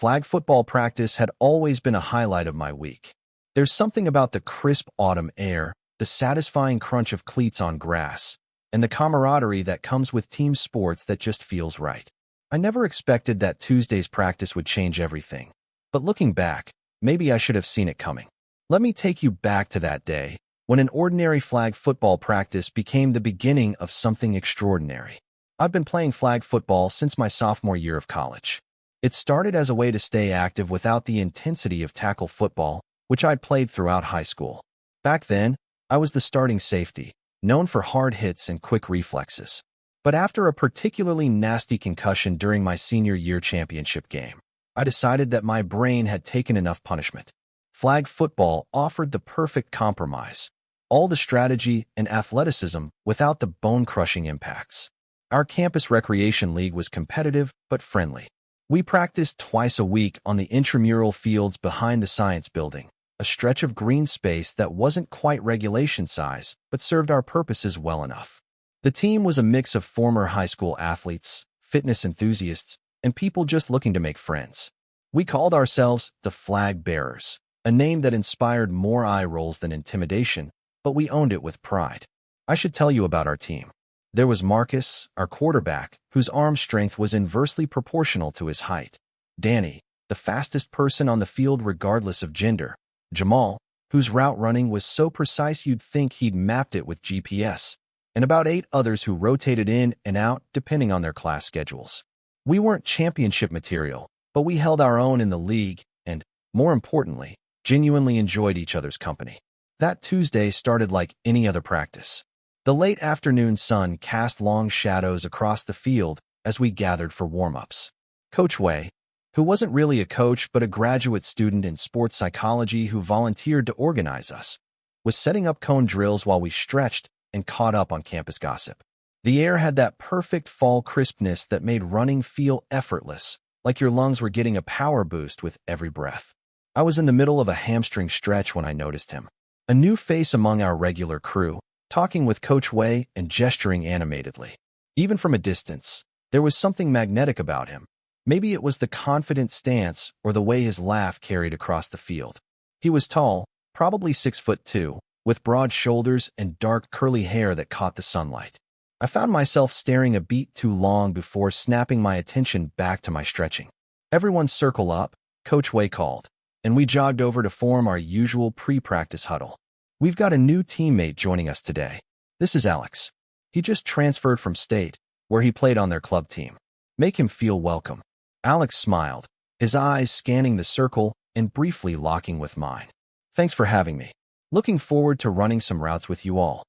Flag football practice had always been a highlight of my week. There's something about the crisp autumn air, the satisfying crunch of cleats on grass, and the camaraderie that comes with team sports that just feels right. I never expected that Tuesday's practice would change everything. But looking back, maybe I should have seen it coming. Let me take you back to that day, when an ordinary flag football practice became the beginning of something extraordinary. I've been playing flag football since my sophomore year of college. It started as a way to stay active without the intensity of tackle football, which I'd played throughout high school. Back then, I was the starting safety, known for hard hits and quick reflexes. But after a particularly nasty concussion during my senior year championship game, I decided that my brain had taken enough punishment. Flag football offered the perfect compromise, all the strategy and athleticism without the bone-crushing impacts. Our campus recreation league was competitive but friendly. We practiced twice a week on the intramural fields behind the science building, a stretch of green space that wasn't quite regulation size but served our purposes well enough. The team was a mix of former high school athletes, fitness enthusiasts, and people just looking to make friends. We called ourselves the Flag Bearers, a name that inspired more eye rolls than intimidation, but we owned it with pride. I should tell you about our team. There was Marcus, our quarterback, whose arm strength was inversely proportional to his height. Danny, the fastest person on the field regardless of gender. Jamal, whose route running was so precise you'd think he'd mapped it with GPS. And about 8 others who rotated in and out depending on their class schedules. We weren't championship material, but we held our own in the league and, more importantly, genuinely enjoyed each other's company. That Tuesday started like any other practice. The late afternoon sun cast long shadows across the field as we gathered for warm-ups. Coach Wei, who wasn't really a coach but a graduate student in sports psychology who volunteered to organize us, was setting up cone drills while we stretched and caught up on campus gossip. The air had that perfect fall crispness that made running feel effortless, like your lungs were getting a power boost with every breath. I was in the middle of a hamstring stretch when I noticed him. A new face among our regular crew, talking with Coach Wei and gesturing animatedly. Even from a distance, there was something magnetic about him. Maybe it was the confident stance or the way his laugh carried across the field. He was tall, probably 6'2", with broad shoulders and dark curly hair that caught the sunlight. I found myself staring a beat too long before snapping my attention back to my stretching. Everyone circle up, Coach Wei called, and we jogged over to form our usual pre-practice huddle. We've got a new teammate joining us today. This is Alex. He just transferred from state, where he played on their club team. Make him feel welcome. Alex smiled, his eyes scanning the circle and briefly locking with mine. Thanks for having me. Looking forward to running some routes with you all.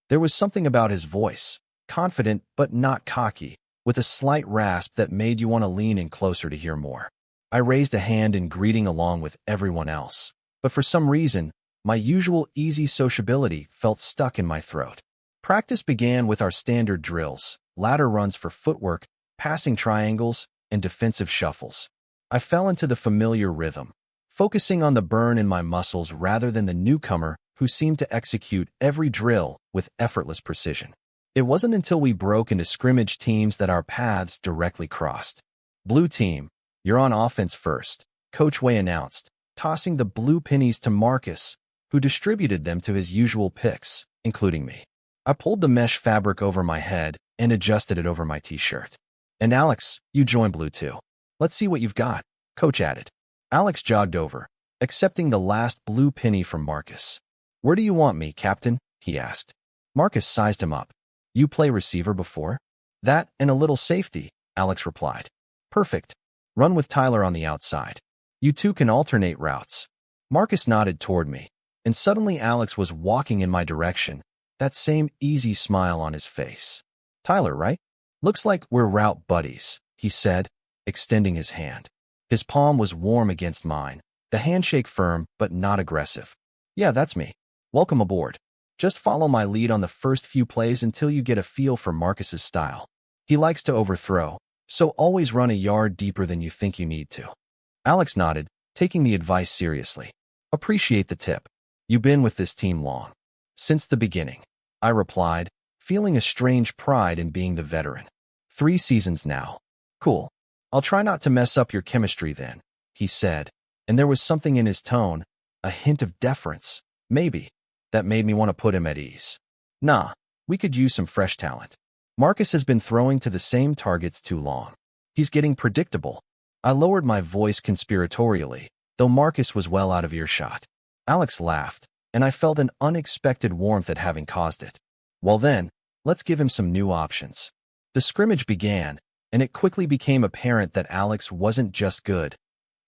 There was something about his voice, confident but not cocky, with a slight rasp that made you want to lean in closer to hear more. I raised a hand in greeting along with everyone else, but for some reason, my usual easy sociability felt stuck in my throat. Practice began with our standard drills, ladder runs for footwork, passing triangles, and defensive shuffles. I fell into the familiar rhythm, focusing on the burn in my muscles rather than the newcomer who seemed to execute every drill with effortless precision. It wasn't until we broke into scrimmage teams that our paths directly crossed. Blue team, you're on offense first, Coach Wei announced, tossing the blue pennies to Marcus, who distributed them to his usual picks, including me. I pulled the mesh fabric over my head and adjusted it over my t-shirt. And Alex, you join blue too. Let's see what you've got, Coach added. Alex jogged over, accepting the last blue penny from Marcus. Where do you want me, Captain? He asked. Marcus sized him up. You play receiver before? That and a little safety, Alex replied. Perfect. Run with Tyler on the outside. You two can alternate routes. Marcus nodded toward me, and suddenly Alex was walking in my direction, that same easy smile on his face. Tyler, right? Looks like we're route buddies, he said, extending his hand. His palm was warm against mine, the handshake firm but not aggressive. Yeah, that's me. Welcome aboard. Just follow my lead on the first few plays until you get a feel for Marcus's style. He likes to overthrow, so always run a yard deeper than you think you need to. Alex nodded, taking the advice seriously. Appreciate the tip. You've been with this team long. Since the beginning, I replied, feeling a strange pride in being the veteran. 3 seasons now. Cool. I'll try not to mess up your chemistry then, he said, and there was something in his tone, a hint of deference, maybe, that made me want to put him at ease. Nah, we could use some fresh talent. Marcus has been throwing to the same targets too long. He's getting predictable. I lowered my voice conspiratorially, though Marcus was well out of earshot. Alex laughed, and I felt an unexpected warmth at having caused it. Well then, let's give him some new options. The scrimmage began, and it quickly became apparent that Alex wasn't just good.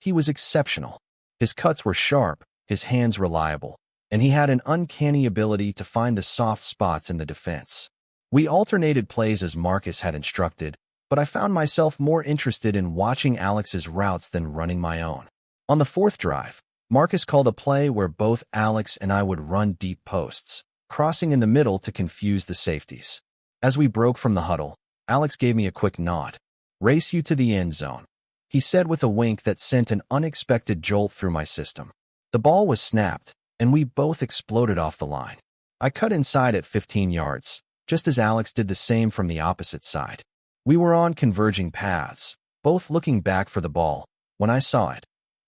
He was exceptional. His cuts were sharp, his hands reliable, and he had an uncanny ability to find the soft spots in the defense. We alternated plays as Marcus had instructed, but I found myself more interested in watching Alex's routes than running my own. On the fourth drive, Marcus called a play where both Alex and I would run deep posts, crossing in the middle to confuse the safeties. As we broke from the huddle, Alex gave me a quick nod. "Race you to the end zone," he said with a wink that sent an unexpected jolt through my system. The ball was snapped, and we both exploded off the line. I cut inside at 15 yards, just as Alex did the same from the opposite side. We were on converging paths, both looking back for the ball, when I saw it.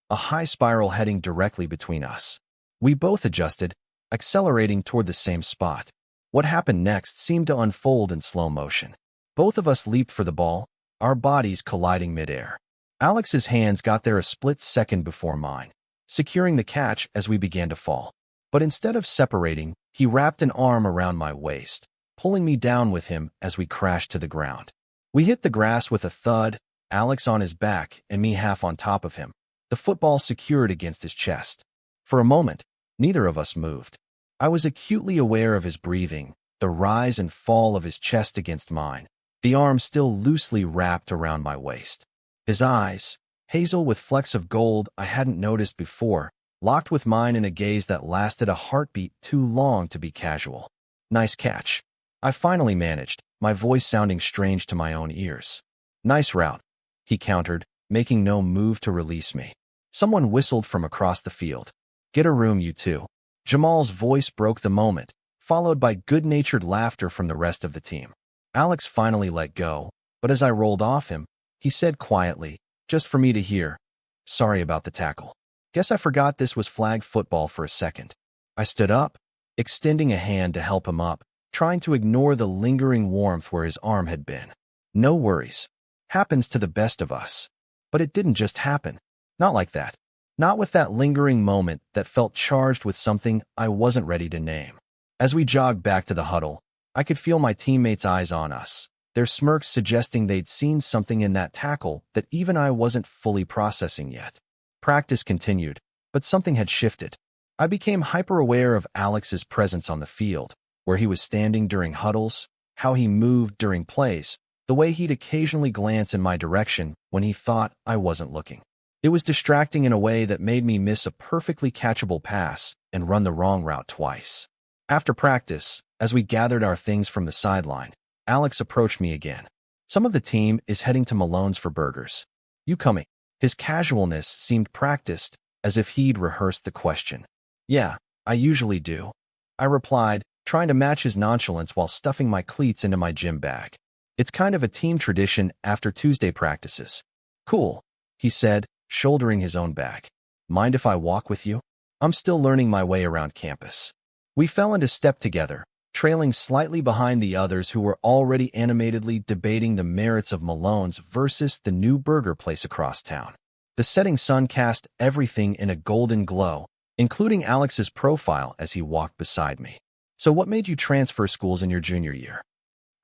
A high spiral heading directly between us. We both adjusted, accelerating toward the same spot. What happened next seemed to unfold in slow motion. Both of us leaped for the ball, our bodies colliding midair. Alex's hands got there a split second before mine, securing the catch as we began to fall. But instead of separating, he wrapped an arm around my waist, pulling me down with him as we crashed to the ground. We hit the grass with a thud, Alex on his back and me half on top of him, the football secured against his chest. For a moment, neither of us moved. I was acutely aware of his breathing, the rise and fall of his chest against mine, the arm still loosely wrapped around my waist. His eyes, hazel with flecks of gold I hadn't noticed before, locked with mine in a gaze that lasted a heartbeat too long to be casual. "Nice catch," I finally managed, my voice sounding strange to my own ears. "Nice route," he countered, making no move to release me. Someone whistled from across the field. "Get a room, you two." Jamal's voice broke the moment, followed by good-natured laughter from the rest of the team. Alex finally let go, but as I rolled off him, he said quietly, just for me to hear, "Sorry about the tackle. Guess I forgot this was flag football for a second." I stood up, extending a hand to help him up, trying to ignore the lingering warmth where his arm had been. "No worries. Happens to the best of us." But it didn't just happen. Not like that. Not with that lingering moment that felt charged with something I wasn't ready to name. As we jogged back to the huddle, I could feel my teammates' eyes on us, their smirks suggesting they'd seen something in that tackle that even I wasn't fully processing yet. Practice continued, but something had shifted. I became hyper-aware of Alex's presence on the field, where he was standing during huddles, how he moved during plays, the way he'd occasionally glance in my direction when he thought I wasn't looking. It was distracting in a way that made me miss a perfectly catchable pass and run the wrong route twice. After practice, as we gathered our things from the sideline, Alex approached me again. "Some of the team is heading to Malone's for burgers. You coming?" His casualness seemed practiced, as if he'd rehearsed the question. "Yeah, I usually do," I replied, trying to match his nonchalance while stuffing my cleats into my gym bag. "It's kind of a team tradition after Tuesday practices." "Cool," he said, shouldering his own bag. "Mind if I walk with you? I'm still learning my way around campus." We fell into step together, trailing slightly behind the others who were already animatedly debating the merits of Malone's versus the new burger place across town. The setting sun cast everything in a golden glow, including Alex's profile as he walked beside me. "So what made you transfer schools in your junior year?"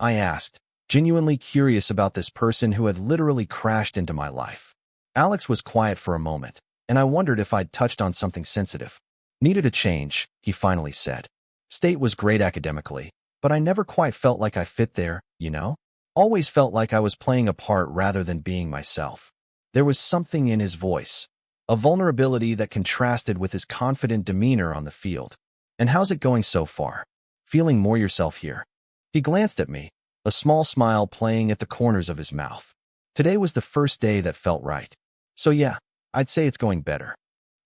I asked, genuinely curious about this person who had literally crashed into my life. Alex was quiet for a moment, and I wondered if I'd touched on something sensitive. "Needed a change," he finally said. "State was great academically, but I never quite felt like I fit there, you know? Always felt like I was playing a part rather than being myself." There was something in his voice, a vulnerability that contrasted with his confident demeanor on the field. "And how's it going so far? Feeling more yourself here?" He glanced at me, a small smile playing at the corners of his mouth. Today was the first day that felt right. "So yeah, I'd say it's going better."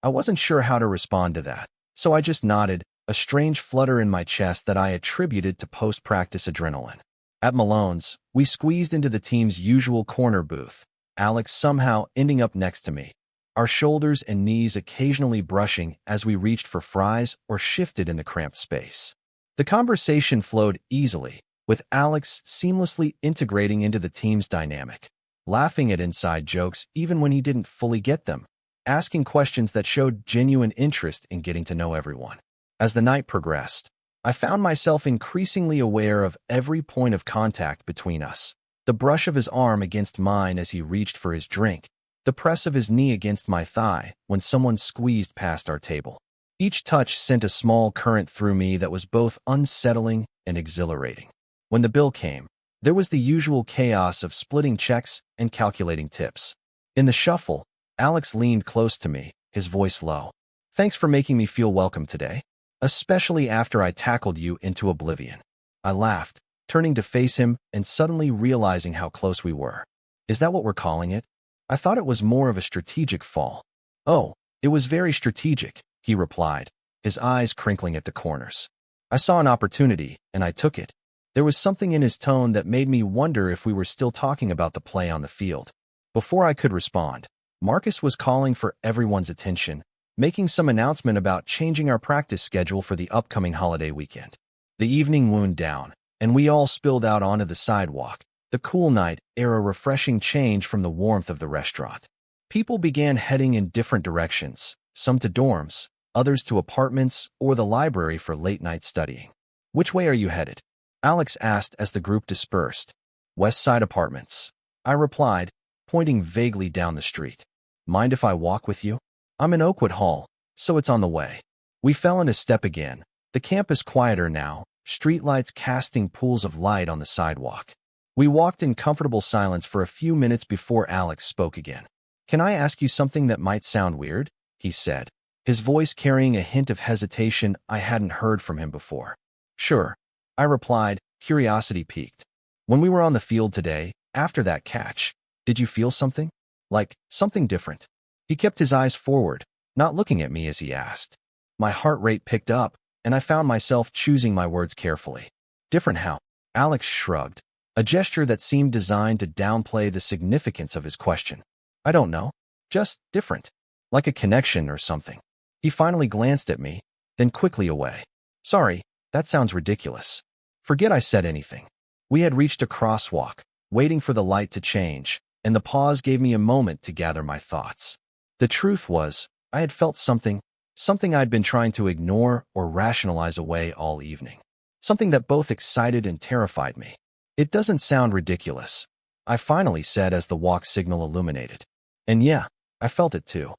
I wasn't sure how to respond to that, so I just nodded, a strange flutter in my chest that I attributed to post-practice adrenaline. At Malone's, we squeezed into the team's usual corner booth, Alex somehow ending up next to me. our shoulders and knees occasionally brushing as we reached for fries or shifted in the cramped space. The conversation flowed easily, with Alex seamlessly integrating into the team's dynamic, laughing at inside jokes even when he didn't fully get them, asking questions that showed genuine interest in getting to know everyone. As the night progressed, I found myself increasingly aware of every point of contact between us. The brush of his arm against mine as he reached for his drink, the press of his knee against my thigh when someone squeezed past our table. Each touch sent a small current through me that was both unsettling and exhilarating. When the bill came, there was the usual chaos of splitting checks and calculating tips. In the shuffle, Alex leaned close to me, his voice low. "Thanks for making me feel welcome today, especially after I tackled you into oblivion." I laughed, turning to face him and suddenly realizing how close we were. "Is that what we're calling it? I thought it was more of a strategic fall." "Oh, it was very strategic," he replied, his eyes crinkling at the corners. "I saw an opportunity, and I took it." There was something in his tone that made me wonder if we were still talking about the play on the field. Before I could respond, Marcus was calling for everyone's attention, making some announcement about changing our practice schedule for the upcoming holiday weekend. The evening wound down, and we all spilled out onto the sidewalk, the cool night air a refreshing change from the warmth of the restaurant. People began heading in different directions, some to dorms, others to apartments or the library for late-night studying. "Which way are you headed?" Alex asked as the group dispersed. "West Side Apartments," I replied, pointing vaguely down the street. "Mind if I walk with you? I'm in Oakwood Hall, so it's on the way." We fell into step again, the campus quieter now, streetlights casting pools of light on the sidewalk. We walked in comfortable silence for a few minutes before Alex spoke again. "Can I ask you something that might sound weird?" he said, his voice carrying a hint of hesitation I hadn't heard from him before. "Sure," I replied, curiosity piqued. "When we were on the field today, after that catch, did you feel something? Like, something different?" He kept his eyes forward, not looking at me as he asked. My heart rate picked up, and I found myself choosing my words carefully. "Different how?" Alex shrugged, a gesture that seemed designed to downplay the significance of his question. "I don't know. Just different. Like a connection or something." He finally glanced at me, then quickly away. "Sorry, that sounds ridiculous." Forget I said anything. We had reached a crosswalk, waiting for the light to change, and the pause gave me a moment to gather my thoughts. The truth was, I had felt something I'd been trying to ignore or rationalize away all evening. Something that both excited and terrified me. "It doesn't sound ridiculous," I finally said as the walk signal illuminated. And yeah, I felt it too.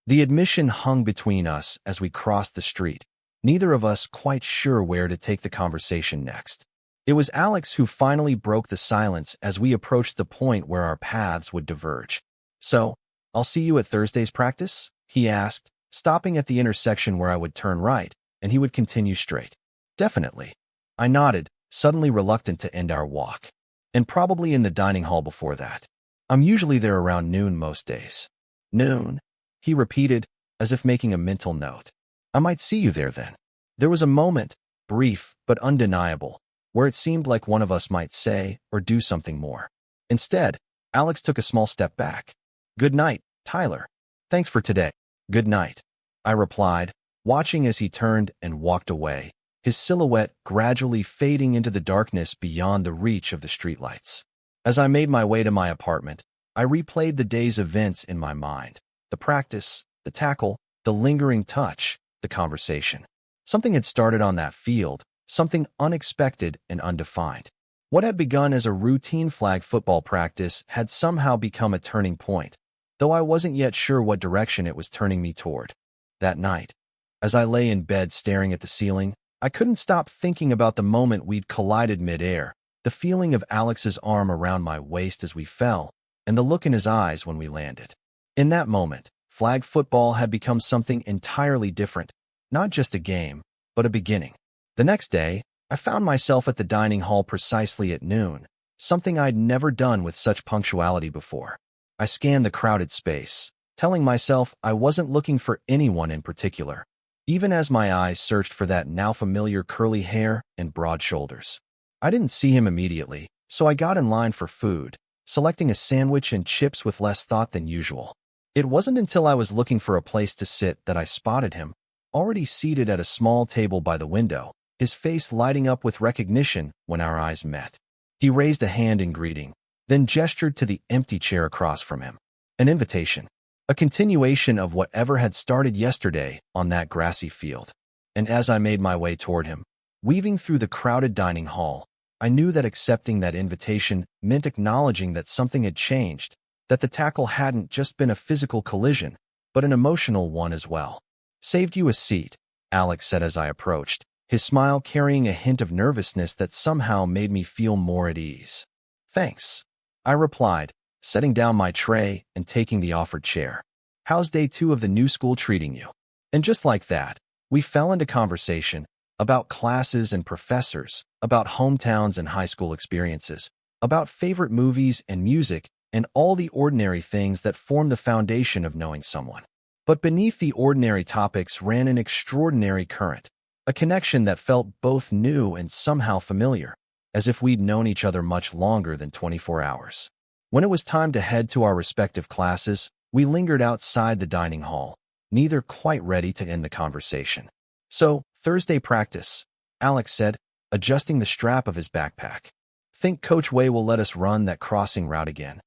The admission hung between us as we crossed the street, neither of us quite sure where to take the conversation next. It was Alex who finally broke the silence as we approached the point where our paths would diverge. "So, I'll see you at Thursday's practice?" he asked, stopping at the intersection where I would turn right, and he would continue straight. "Definitely." I nodded, suddenly reluctant to end our walk. "And probably in the dining hall before that. I'm usually there around noon most days." "Noon?" he repeated, as if making a mental note. "I might see you there then." There was a moment, brief but undeniable, where it seemed like one of us might say or do something more. Instead, Alex took a small step back. "Good night, Tyler. Thanks for today." "Good night," I replied, watching as he turned and walked away, his silhouette gradually fading into the darkness beyond the reach of the streetlights. As I made my way to my apartment, I replayed the day's events in my mind. The practice, the tackle, the lingering touch, the conversation. Something had started on that field, something unexpected and undefined. What had begun as a routine flag football practice had somehow become a turning point, though I wasn't yet sure what direction it was turning me toward. That night, as I lay in bed staring at the ceiling, I couldn't stop thinking about the moment we'd collided midair, the feeling of Alex's arm around my waist as we fell, and the look in his eyes when we landed. In that moment, flag football had become something entirely different, not just a game, but a beginning. The next day, I found myself at the dining hall precisely at noon, something I'd never done with such punctuality before. I scanned the crowded space, telling myself I wasn't looking for anyone in particular, even as my eyes searched for that now familiar curly hair and broad shoulders. I didn't see him immediately, so I got in line for food, selecting a sandwich and chips with less thought than usual. It wasn't until I was looking for a place to sit that I spotted him, already seated at a small table by the window, his face lighting up with recognition when our eyes met. He raised a hand in greeting, then gestured to the empty chair across from him. An invitation. A continuation of whatever had started yesterday on that grassy field. And as I made my way toward him, weaving through the crowded dining hall, I knew that accepting that invitation meant acknowledging that something had changed, that the tackle hadn't just been a physical collision, but an emotional one as well. "Saved you a seat," Alex said as I approached, his smile carrying a hint of nervousness that somehow made me feel more at ease. "Thanks," I replied, setting down my tray and taking the offered chair. "How's day 2 of the new school treating you?" And just like that, we fell into conversation about classes and professors, about hometowns and high school experiences, about favorite movies and music, and all the ordinary things that form the foundation of knowing someone. But beneath the ordinary topics ran an extraordinary current, a connection that felt both new and somehow familiar, as if we'd known each other much longer than 24 hours. When it was time to head to our respective classes, we lingered outside the dining hall, neither quite ready to end the conversation. "So, Thursday practice," Alex said, adjusting the strap of his backpack. "Think Coach Wei will let us run that crossing route again?"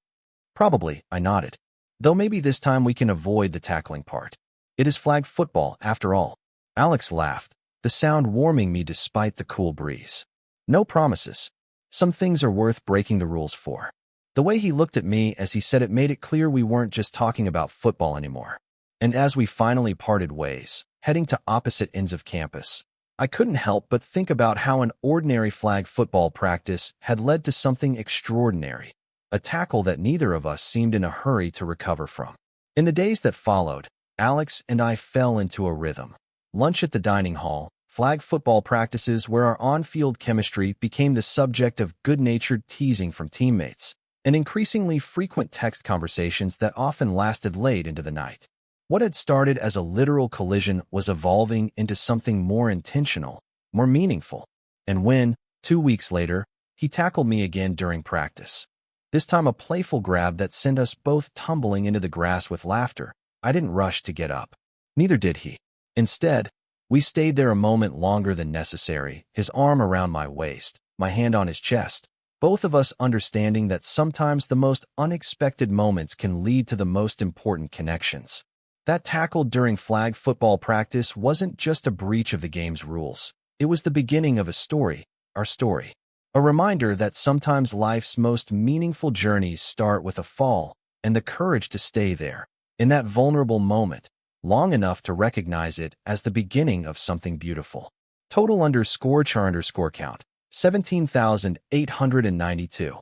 "Probably," I nodded. "Though maybe this time we can avoid the tackling part. It is flag football, after all." Alex laughed, the sound warming me despite the cool breeze. "No promises. Some things are worth breaking the rules for." The way he looked at me as he said it made it clear we weren't just talking about football anymore. And as we finally parted ways, heading to opposite ends of campus, I couldn't help but think about how an ordinary flag football practice had led to something extraordinary, a tackle that neither of us seemed in a hurry to recover from. In the days that followed, Alex and I fell into a rhythm. Lunch at the dining hall, flag football practices where our on-field chemistry became the subject of good-natured teasing from teammates, and increasingly frequent text conversations that often lasted late into the night. What had started as a literal collision was evolving into something more intentional, more meaningful. And when, 2 weeks later, he tackled me again during practice, this time a playful grab that sent us both tumbling into the grass with laughter, I didn't rush to get up. Neither did he. Instead, we stayed there a moment longer than necessary, his arm around my waist, my hand on his chest, both of us understanding that sometimes the most unexpected moments can lead to the most important connections. That tackle during flag football practice wasn't just a breach of the game's rules. It was the beginning of a story, our story. A reminder that sometimes life's most meaningful journeys start with a fall and the courage to stay there, in that vulnerable moment, long enough to recognize it as the beginning of something beautiful. Total _char_count, 17,892.